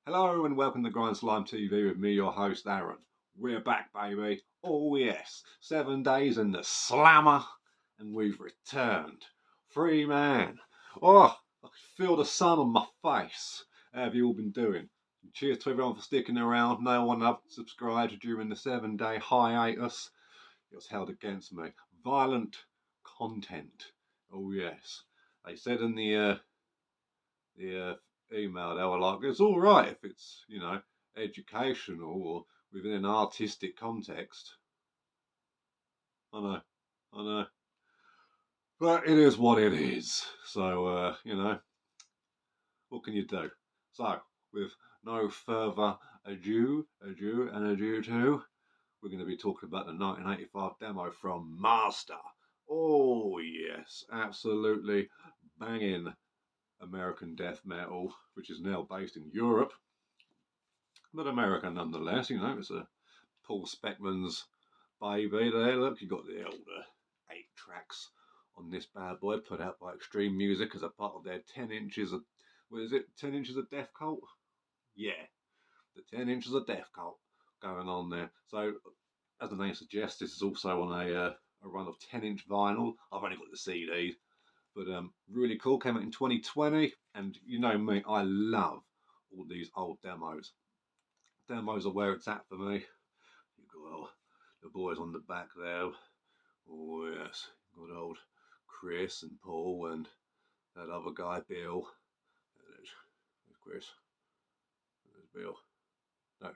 Hello and welcome to Grind Slime TV with me, your host Aaron. We're back, baby. Oh yes, 7 days in the slammer, and we've returned. Free man. Oh, I can feel the sun on my face. How have you all been doing? Cheers to everyone for sticking around. No one subscribed during the 7-day hiatus. It was held against me. Violent content. Oh yes. They said in the email, they were like, it's all right if it's, educational or within an artistic context. I know, I know. But it is what it is. So, what can you do? So, with no further ado to, we're going to be talking about the 1985 demo from Master. Oh, yes, absolutely banging American death metal, which is now based in Europe, but American nonetheless. It's a Paul Speckman's baby there. Look, you got the older 8 tracks on this bad boy, put out by Extreme Music as a part of their 10 inches of, what is it, 10 inches of Death Cult? Yeah, the 10 inches of Death Cult going on there. So, as the name suggests, this is also on a run of 10-inch vinyl. I've only got the CD, but really cool. Came out in 2020, and you know me, I love all these old demos. Demos are where it's at for me. You've got the boys on the back there. Oh yes, good old Chris and Paul and that other guy Bill. There's Chris. There's Bill. No,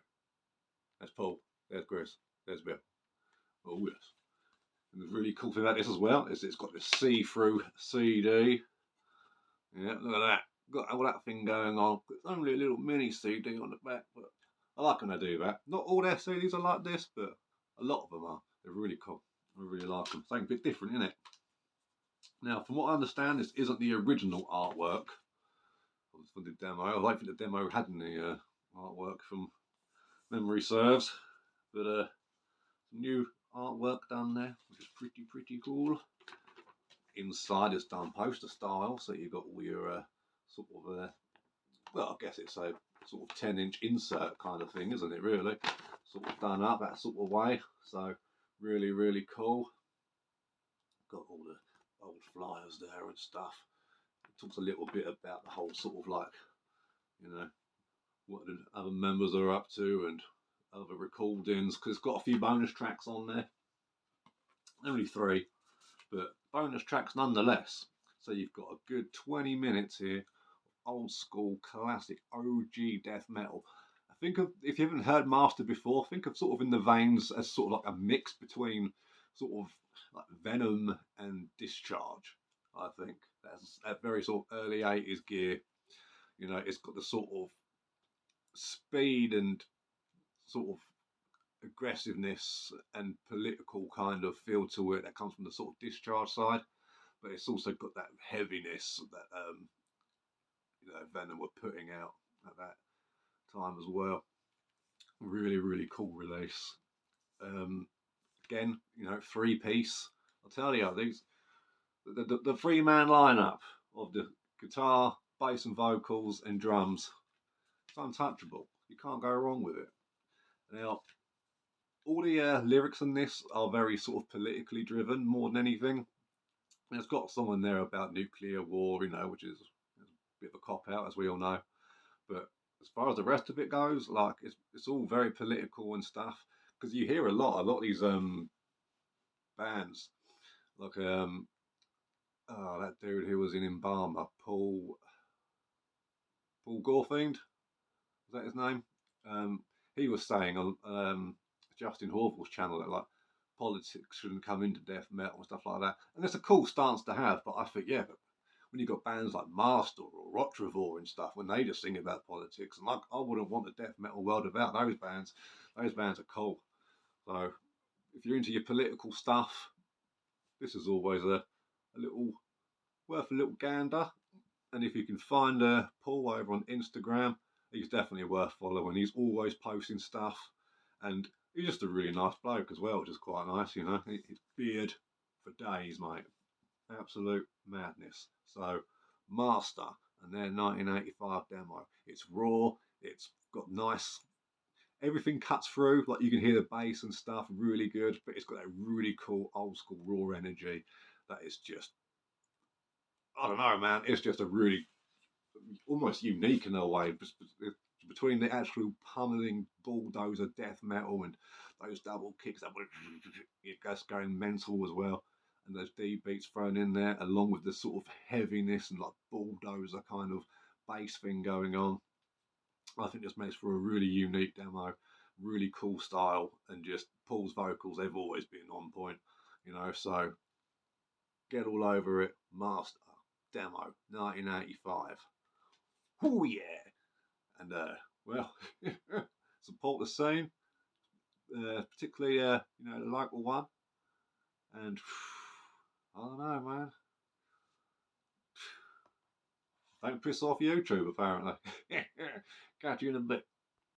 that's Paul. There's Chris. There's Bill. Oh yes. And the really cool thing about this as well is it's got this see-through CD. Yeah, look at that. Got all that thing going on. It's only a little mini CD on the back, but I like when they do that. Not all their CDs are like this, but a lot of them are. They're really cool. I really like them. Something a bit different, isn't it? Now, from what I understand, this isn't the original artwork for the demo. I don't think the demo had any artwork from memory serves, but new artwork done there, which is pretty cool. Inside it's done poster style, so you've got all your sort of well, I guess it's a sort of 10-inch insert kind of thing, isn't it, really? Sort of done up that sort of way. So, really cool. Got all the old flyers there and stuff. It talks a little bit about the whole sort of like, what the other members are up to and other recordings, because it's got a few bonus tracks on there. Only 3, but bonus tracks nonetheless. So you've got a good 20 minutes here old school classic OG death metal. I think of, if you haven't heard Master before, think of sort of in the veins as sort of like a mix between sort of like Venom and Discharge. I think that's that very sort of early 80s gear. It's got the sort of speed and sort of aggressiveness and political kind of feel to it that comes from the sort of Discharge side, but it's also got that heaviness that Venom were putting out at that time as well. Really cool release. Again, 3-piece. I'll tell you, these the 3-man lineup of the guitar, bass and vocals and drums. It's untouchable. You can't go wrong with it. Now, all the lyrics in this are very sort of politically driven more than anything. And it's got someone there about nuclear war, which is a bit of a cop out, as we all know. But as far as the rest of it goes, like it's all very political and stuff. Because you hear a lot of these bands, like that dude who was in Embalmer, Paul Gorfield, was that his name? He was saying on Justin Horville's channel that like politics shouldn't come into death metal and stuff like that. And it's a cool stance to have, but I think but when you've got bands like Master or Rotrevor and stuff, when they just sing about politics, and I wouldn't want the death metal world without those bands. Those bands are cool. So if you're into your political stuff, this is always a little worth a little gander. And if you can find Paul over on Instagram, he's definitely worth following. He's always posting stuff, and he's just a really nice bloke as well, which is quite nice. His beard for days, mate. Absolute madness. So, Master and their 1985 demo. It's raw, It's got nice, everything cuts through, like you can hear the bass and stuff, really good, but it's got that really cool old school raw energy that is just, I don't know, man, it's just a really almost unique in a way, between the actual pummeling bulldozer death metal and those double kicks that were just going mental as well, and those D beats thrown in there, along with the sort of heaviness and like bulldozer kind of bass thing going on. I think this makes for a really unique demo, really cool style, and just Paul's vocals, they've always been on point, you know, so get all over it. Master demo 1985. Oh yeah. And well, support the scene, particularly the local one. And I don't know, man. Don't piss off YouTube, apparently. Catch you in a bit.